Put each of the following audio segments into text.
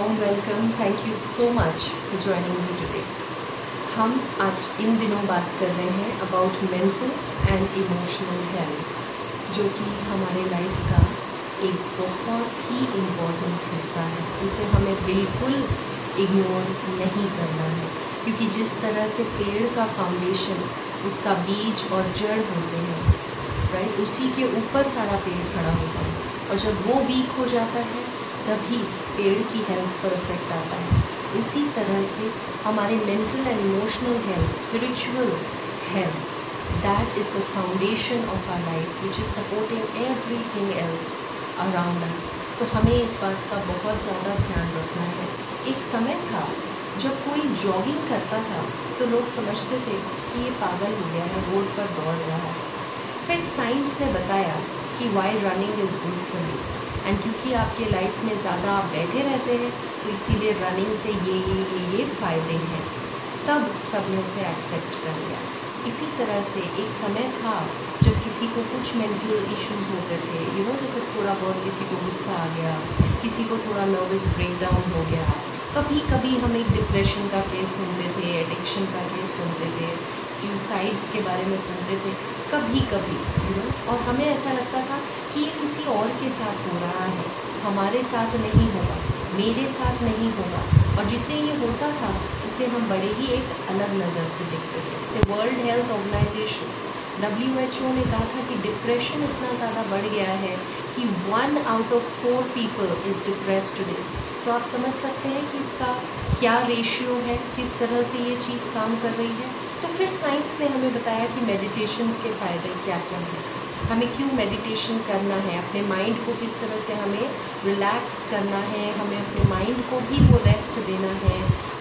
warm welcome. Thank you so much for joining me today. हम आज इन दिनों बात कर रहे हैं about mental and emotional health, जो कि हमारे लाइफ का एक बहुत ही इम्पोर्टेंट हिस्सा है. इसे हमें बिल्कुल इग्नोर नहीं करना है, क्योंकि जिस तरह से पेड़ का फाउंडेशन, उसका बीज और जड़ होते हैं, राइट, उसी के ऊपर सारा पेड़ खड़ा होता है. और जब वो वीक हो जाता है तभी पेड़ की हेल्थ पर इफेक्ट आता है. उसी तरह से हमारे mental and emotional health, spiritual health, that is the foundation of our life which is supporting everything else around us. तो हमें इस बात का बहुत ज़्यादा ध्यान रखना है. एक समय था जब कोई जॉगिंग करता था तो लोग समझते थे कि ये पागल हो गया है, रोड पर दौड़ रहा है. फिर साइंस ने बताया कि why running is good for you, and क्योंकि आपके लाइफ में ज़्यादा आप बैठे रहते हैं तो इसीलिए रनिंग से ये फ़ायदे हैं. तब सब ने उसे एक्सेप्ट कर लिया. इसी तरह से एक समय था जब किसी को कुछ मेंटल इश्यूज़ होते थे, जैसे थोड़ा बहुत किसी को गुस्सा आ गया, किसी को थोड़ा नर्वस ब्रेकडाउन हो गया. कभी कभी हम एक डिप्रेशन का केस सुनते थे, एडिक्शन का केस सुनते थे, सुसाइड्स के बारे में सुनते थे कभी कभी, और हमें ऐसा लगता था कि ये किसी और के साथ हो रहा है, हमारे साथ नहीं होगा, मेरे साथ नहीं होगा. और जिसे ये होता था उसे हम बड़े ही एक अलग नज़र से देखते थे. जैसे वर्ल्ड हेल्थ ऑर्गेनाइजेशन WHO ने कहा था कि डिप्रेशन इतना ज़्यादा बढ़ गया है कि 1 out of 4 people is depressed today. तो आप समझ सकते हैं कि इसका क्या रेशियो है, किस तरह से ये चीज़ काम कर रही है. तो फिर साइंस ने हमें बताया कि मेडिटेशंस के फ़ायदे क्या क्या हैं, हमें क्यों मेडिटेशन करना है, अपने माइंड को किस तरह से हमें रिलैक्स करना है, हमें अपने माइंड को भी वो रेस्ट देना है,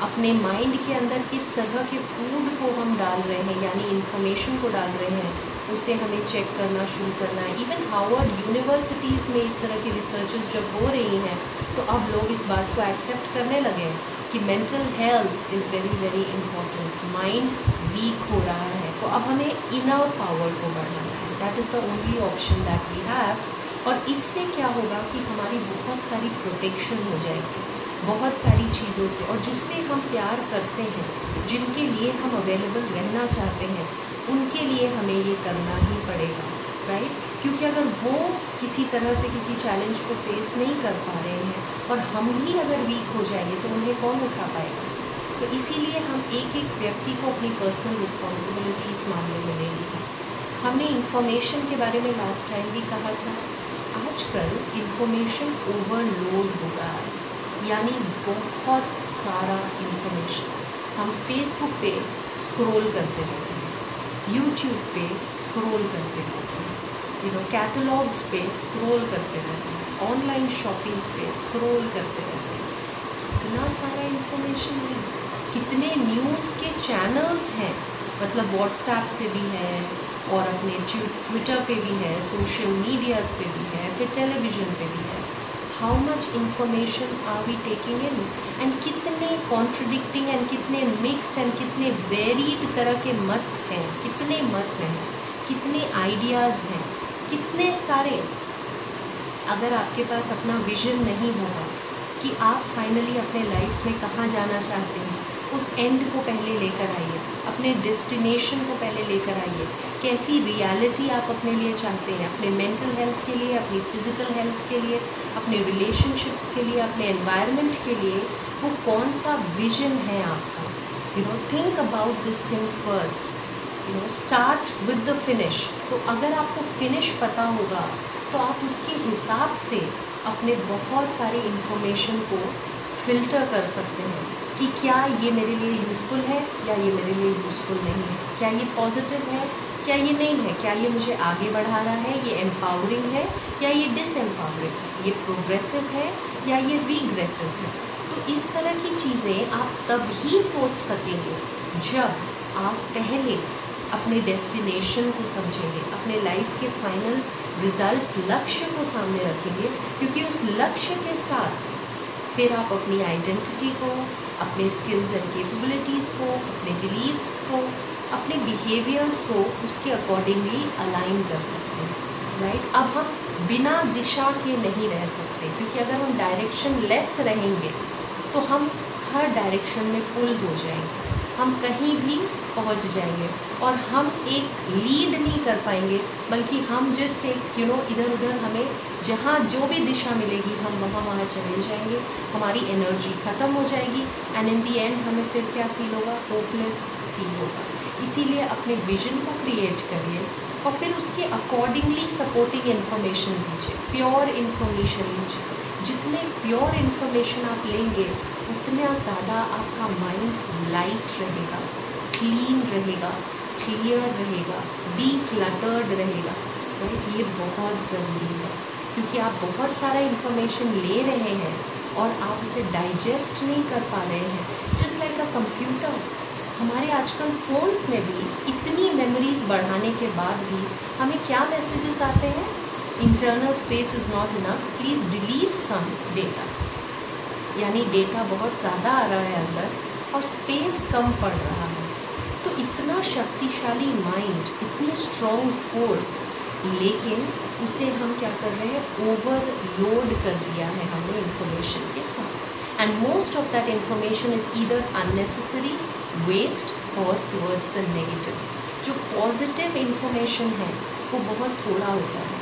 अपने माइंड के अंदर किस तरह के फूड को हम डाल रहे हैं, यानी इन्फॉर्मेशन को डाल रहे हैं, उसे हमें चेक करना शुरू करना है. इवन हार्वर्ड यूनिवर्सिटीज़ में इस तरह की रिसर्चेस जब हो रही हैं तो अब लोग इस बात को एक्सेप्ट करने लगे कि mental health is very very important. Mind weak हो रहा है तो अब हमें इनर पावर को बढ़ाना है. That is the only option that we have. और इससे क्या होगा कि हमारी बहुत सारी प्रोटेक्शन हो जाएगी बहुत सारी चीज़ों से, और जिससे हम प्यार करते हैं, जिनके लिए हम अवेलेबल रहना चाहते हैं, उनके लिए हमें ये करना ही पड़ेगा, राइट. क्योंकि अगर वो किसी तरह से किसी चैलेंज को फेस नहीं कर पा रहे हैं और हम भी अगर वीक हो जाएंगे तो उन्हें कौन उठा पाएगा. तो इसीलिए हम एक एक व्यक्ति को अपनी पर्सनल रिस्पॉन्सिबिलिटी इस मामले में लेनी है. हमने इन्फॉर्मेशन के बारे में लास्ट टाइम भी कहा था. आजकल इन्फॉर्मेशन ओवरलोड हो रहा है, यानी बहुत सारा इन्फॉर्मेशन. हम फेसबुक पे स्क्रॉल करते रहते हैं, यूट्यूब पे स्क्रॉल करते रहते हैं, कैटलॉग्स पे स्क्रॉल करते रहते हैं, ऑनलाइन शॉपिंग्स पे स्क्रॉल करते रहते हैं. कितना सारा इन्फॉर्मेशन है, कितने न्यूज़ के चैनल्स हैं, मतलब व्हाट्सएप से भी है और अपने ट्विटर पे भी है, सोशल मीडियाज़ पे भी है, फिर टेलीविज़न पे भी है. How much information are we taking in, and कितने कॉन्ट्रडिक्टिंग एंड कितने मिक्स्ड एंड कितने वेरीड तरह के मत हैं, कितने मत हैं, कितने आइडियाज़ हैं, कितने सारे. अगर आपके पास अपना विजन नहीं होगा कि आप फाइनली अपने लाइफ में कहाँ जाना चाहते हैं, उस एंड को पहले लेकर आइए, अपने डेस्टिनेशन को पहले लेकर आइए. कैसी रियलिटी आप अपने लिए चाहते हैं, अपने मेंटल हेल्थ के लिए, अपनी फ़िज़िकल हेल्थ के लिए, अपने रिलेशनशिप्स के लिए, अपने एनवायरनमेंट के लिए, वो कौन सा विजन है आपका. Think about this thing first. Start with the finish. तो अगर आपको फिनिश पता होगा तो आप उसके हिसाब से अपने बहुत सारे इन्फॉर्मेशन को फ़िल्टर कर सकते हैं कि क्या ये मेरे लिए यूज़फुल है या ये मेरे लिए यूज़फुल नहीं है, क्या ये पॉजिटिव है, क्या ये नहीं है, क्या ये मुझे आगे बढ़ा रहा है, ये एम्पावरिंग है या ये डिसएम्पावरिंग है, ये प्रोग्रेसिव है या ये रीग्रेसिव है. तो इस तरह की चीज़ें आप तभी सोच सकेंगे जब आप पहले अपने डेस्टिनेशन को समझेंगे, अपने लाइफ के फाइनल रिजल्ट्स, लक्ष्य को सामने रखेंगे, क्योंकि उस लक्ष्य के साथ फिर आप अपनी आइडेंटिटी को, अपने स्किल्स एंड कैपेबिलिटीज़ को, अपने बिलीव्स को, अपने बिहेवियर्स को उसके अकॉर्डिंगली अलाइन कर सकते हैं, राइट. अब हम बिना दिशा के नहीं रह सकते, क्योंकि अगर हम डायरेक्शन लेस रहेंगे तो हम हर डायरेक्शन में पुल हो जाएंगे, हम कहीं भी पहुंच जाएंगे और हम एक लीड नहीं कर पाएंगे, बल्कि हम जस्ट एक इधर उधर हमें जहाँ जो भी दिशा मिलेगी हम वहाँ चले जाएंगे, हमारी एनर्जी ख़त्म हो जाएगी एंड इन दी एंड हमें फिर क्या फील होगा, होपलेस फील होगा। इसीलिए अपने विजन को क्रिएट करिए और फिर उसके अकॉर्डिंगली सपोर्टिंग इन्फॉर्मेशन लीजिए, प्योर इन्फॉर्मेशन लीजिए। जितने प्योर इन्फॉर्मेशन आप लेंगे उतना ज़्यादा आपका माइंड लाइट रहेगा, क्लीन रहेगा, क्लियर रहेगा, डीक्लटर्ड रहेगा। राइट, ये बहुत ज़रूरी है क्योंकि आप बहुत सारा इन्फॉर्मेशन ले रहे हैं और आप उसे डाइजेस्ट नहीं कर पा रहे हैं। जस्ट लाइक अ कंप्यूटर, हमारे आजकल फ़ोन्स में भी इतनी मेमोरीज बढ़ाने के बाद भी हमें क्या मैसेजेस आते हैं, internal space is not enough, please delete some data. यानी डेटा बहुत ज़्यादा आ रहा है अंदर और स्पेस कम पड़ रहा है। तो इतना शक्तिशाली माइंड, इतनी स्ट्रॉन्ग फोर्स, लेकिन उसे हम क्या कर रहे हैं, ओवरलोड कर दिया है हमने इन्फॉर्मेशन के साथ। And most of that information is either unnecessary, waste और टुवर्ड्स द नेगेटिव। जो पॉजिटिव इन्फॉर्मेशन है वो बहुत थोड़ा होता है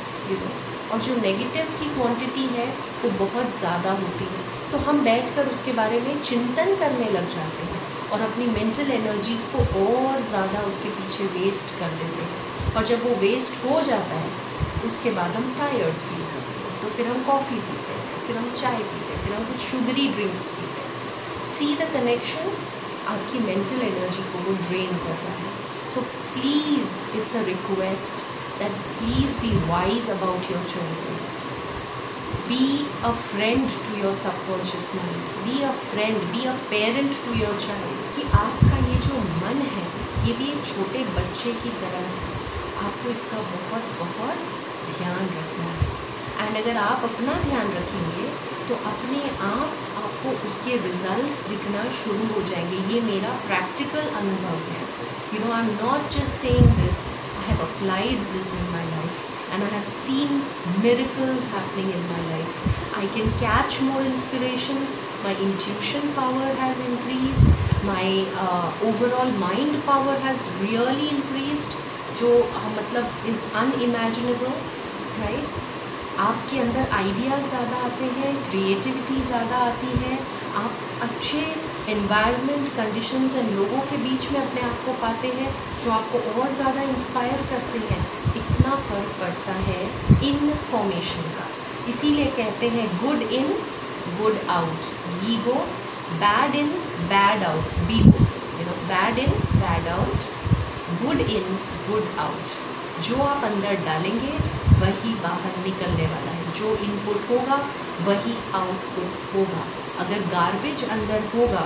और जो नेगेटिव की क्वांटिटी है वो बहुत ज़्यादा होती है। तो हम बैठकर उसके बारे में चिंतन करने लग जाते हैं और अपनी मेंटल एनर्जीज़ को और ज़्यादा उसके पीछे वेस्ट कर देते हैं। और जब वो वेस्ट हो जाता है उसके बाद हम टायर्ड फील करते हैं, तो फिर हम कॉफ़ी पीते हैं, फिर हम चाय पीते हैं, फिर हम कुछ शुगरी ड्रिंक्स पीते हैं। सी द कनेक्शन, आपकी मेंटल एनर्जी को वो ड्रेन कर रहा है। So please, it's a request that please be wise about your choices. Be a friend to your subconscious mind. Be a friend, be a parent to your child. कि आपका ये जो मन है ये भी एक छोटे बच्चे की तरह है, आपको इसका बहुत बहुत ध्यान रखना है। एंड अगर आप अपना ध्यान रखेंगे तो अपने आप आपको उसके रिजल्ट्स दिखना शुरू हो जाएंगे। ये मेरा प्रैक्टिकल अनुभव है। I am not just saying this, I have applied this in my life and I have seen miracles happening in my life. I can catch more inspirations, my intuition power has increased, my overall mind power has really increased, जो मतलब is unimaginable, right? आपके अंदर ideas ज़्यादा आते हैं, creativity ज़्यादा आती है, आप अच्छे एनवायरनमेंट, कंडीशंस एंड लोगों के बीच में अपने आप को पाते हैं जो आपको और ज़्यादा इंस्पायर करते हैं। इतना फ़र्क पड़ता है इन्फॉर्मेशन का। इसीलिए कहते हैं good in good out, GIGO, bad in bad out, बीगो। Bad in bad out, good in good out. जो आप अंदर डालेंगे वही बाहर निकलने वाला है, जो इनपुट होगा वही आउटपुट होगा। अगर गार्बेज अंदर होगा,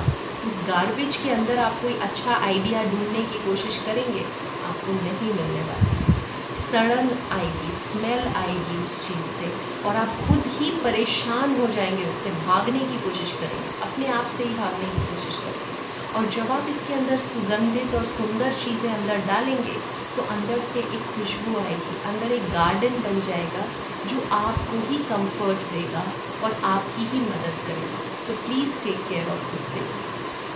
उस गार्बेज के अंदर आप कोई अच्छा आइडिया ढूंढने की कोशिश करेंगे, आपको नहीं मिलने वाला। सड़न आएगी, स्मेल आएगी उस चीज़ से और आप खुद ही परेशान हो जाएंगे, उससे भागने की कोशिश करेंगे, अपने आप से ही भागने की कोशिश करेंगे। और जब आप इसके अंदर सुगंधित और सुंदर चीज़ें अंदर डालेंगे तो अंदर से एक खुशबू आएगी, अंदर एक गार्डन बन जाएगा जो आपको ही कंफर्ट देगा और आपकी ही मदद करेगा। So please take care of this thing.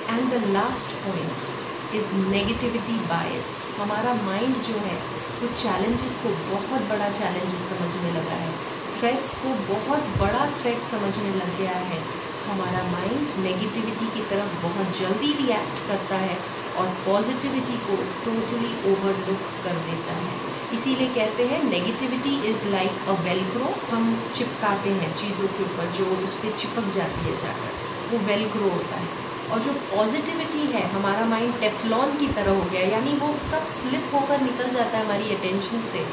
And the last point is negativity bias. हमारा माइंड जो है वो चैलेंजेस को बहुत बड़ा चैलेंजेस समझने लगा है, थ्रेट्स को बहुत बड़ा थ्रेट समझने लग गया है। हमारा माइंड नेगेटिविटी की तरफ बहुत जल्दी रिएक्ट करता है और पॉजिटिविटी को टोटली ओवरलुक कर देता है। इसीलिए कहते हैं negativity is like a Velcro. हम चिपकाते हैं चीज़ों के ऊपर, जो उस पर चिपक जाती है जाकर, वो वेलक्रो होता है। और जो पॉजिटिविटी है, हमारा माइंड टेफ्लॉन की तरह हो गया, यानी वो कब स्लिप होकर निकल जाता है हमारी अटेंशन से,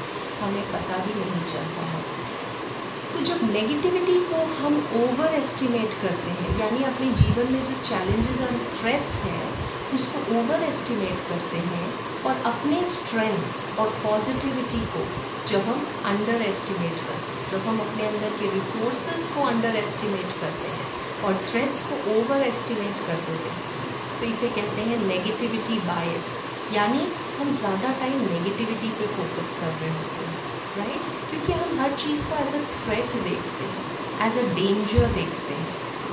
हमें पता भी नहीं चलता है। तो जब नेगेटिविटी को हम ओवर एस्टिमेट करते हैं, यानी अपने जीवन में जो चैलेंजेस और थ्रेट्स हैं उसको ओवर एस्टिमेट करते हैं, और अपने स्ट्रेंथ्स और पॉजिटिविटी को जब हम अंडर एस्टिमेट करते हैं, जब हम अपने अंदर के रिसोर्सेज को अंडर एस्टिमेट करते हैं और थ्रेट्स को ओवर एस्टिमेट कर देते हैं, तो इसे कहते हैं नेगेटिविटी बायस। यानी हम ज़्यादा टाइम नेगेटिविटी पे फोकस कर रहे होते हैं, राइट? क्योंकि हम हर चीज़ को एज अ थ्रेट देखते हैं, एज अ डेंजर देखते हैं,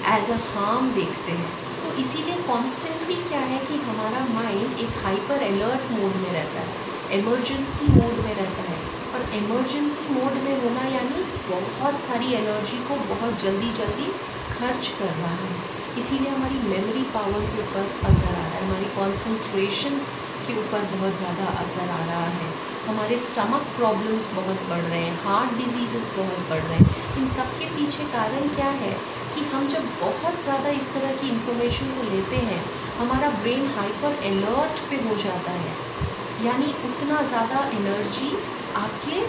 एज अ हार्म देखते हैं। तो इसीलिए कॉन्स्टेंटली क्या है कि हमारा माइंड एक हाइपर अलर्ट मोड में रहता है, इमरजेंसी मोड में रहता है। और इमरजेंसी मोड में होना यानी बहुत सारी एनर्जी को बहुत जल्दी जल्दी खर्च कर रहा है। इसीलिए हमारी मेमोरी पावर के ऊपर असर आ रहा है, हमारी कंसंट्रेशन के ऊपर बहुत ज़्यादा असर आ रहा है, हमारे स्टमक प्रॉब्लम्स बहुत बढ़ रहे हैं, हार्ट डिजीज़ेस बहुत बढ़ रहे हैं। इन सब के पीछे कारण क्या है कि हम जब बहुत ज़्यादा इस तरह की इन्फॉर्मेशन को लेते हैं, हमारा ब्रेन हाइपर अलर्ट पे हो जाता है, यानी उतना ज़्यादा एनर्जी आपके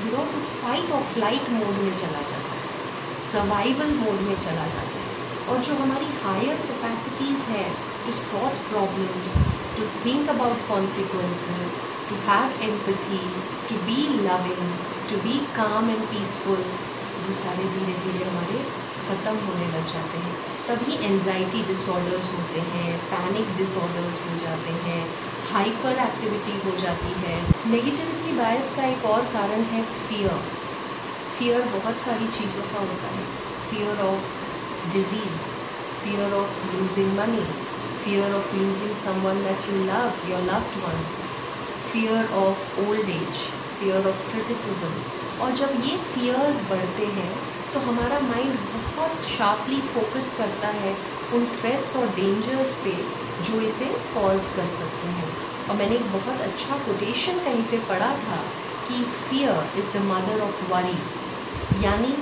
टू फाइट और फ्लाइट मोड में चला जाता है, सर्वाइवल मोड में चला जाता है। और जो हमारी हायर कैपेसिटीज़ है to solve problems, to think about consequences, to have empathy, to be loving, to be calm and peaceful, वो सारे धीरे धीरे हमारे ख़त्म होने लग जाते हैं। तभी एंजाइटी डिसऑर्डर्स होते हैं, पैनिक डिसऑर्डर्स हो जाते हैं, हाइपर एक्टिविटी हो जाती है। नेगेटिविटी बायस का एक और कारण है फियर। फियर बहुत सारी चीज़ों का होता है, fear of disease, fear of losing money, fear of losing someone that you love, your loved ones, fear of old age, fear of criticism. और जब ये फियर्स बढ़ते हैं तो हमारा माइंड बहुत शार्पली फोकस करता है उन थ्रेट्स और डेंजर्स पे जो इसे कॉज कर सकते हैं। और मैंने एक बहुत अच्छा कोटेशन कहीं पे पढ़ा था कि fear is the mother of worry, यानी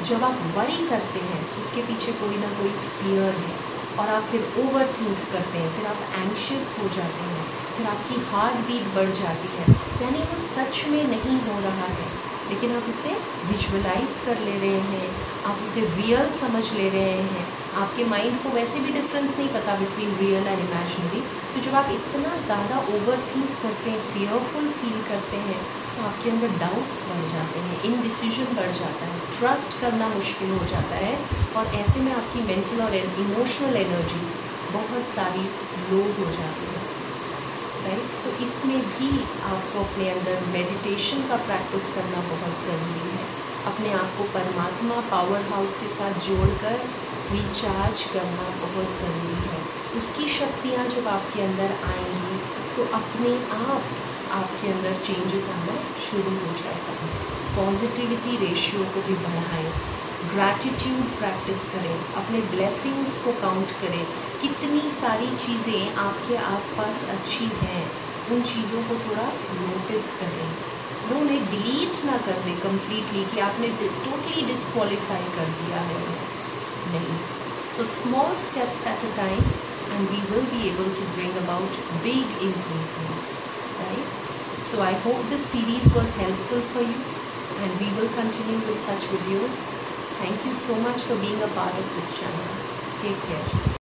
जब आप वरी करते हैं उसके पीछे कोई ना कोई फियर है, और आप फिर ओवर थिंक करते हैं, फिर आप एंशियस हो जाते हैं, फिर आपकी हार्ट बीट बढ़ जाती है, यानी वो सच में नहीं हो रहा है लेकिन आप उसे विजुअलाइज कर ले रहे हैं, आप उसे रियल समझ ले रहे हैं। आपके माइंड को वैसे भी डिफरेंस नहीं पता बिटवीन रियल एंड इमेजिनरी। तो जब आप इतना ज़्यादा ओवर थिंक करते हैं, फियरफुल फील करते हैं, तो आपके अंदर डाउट्स बढ़ जाते हैं, इनडिसीजन बढ़ जाता है, ट्रस्ट करना मुश्किल हो जाता है, और ऐसे में आपकी मेंटल और इमोशनल एनर्जीज बहुत सारी लो हो जाती है, राइट। तो इसमें भी आपको अपने अंदर मेडिटेशन का प्रैक्टिस करना बहुत ज़रूरी है। अपने आप को परमात्मा पावर हाउस के साथ जोड़कर रिचार्ज करना बहुत ज़रूरी है। उसकी शक्तियाँ जब आपके अंदर आएंगी तो अपने आप आपके अंदर चेंजेस आना शुरू हो जाएगा। पॉजिटिविटी रेशियो को भी बढ़ाएं, ग्रैटिट्यूड प्रैक्टिस करें, अपने ब्लेसिंग्स को काउंट करें, कितनी सारी चीज़ें आपके आसपास अच्छी हैं, उन चीज़ों को थोड़ा नोटिस करें। उन्हें डिलीट ना कर दें कम्प्लीटली कि आपने टोटली डिस्क्वालीफाई कर दिया है उन्हें, नहीं। So small steps at a time and we will be able to bring about big improvements, right. So I hope this series was helpful for you and we will continue with such videos. Thank you so much for being a part of this channel. Take care.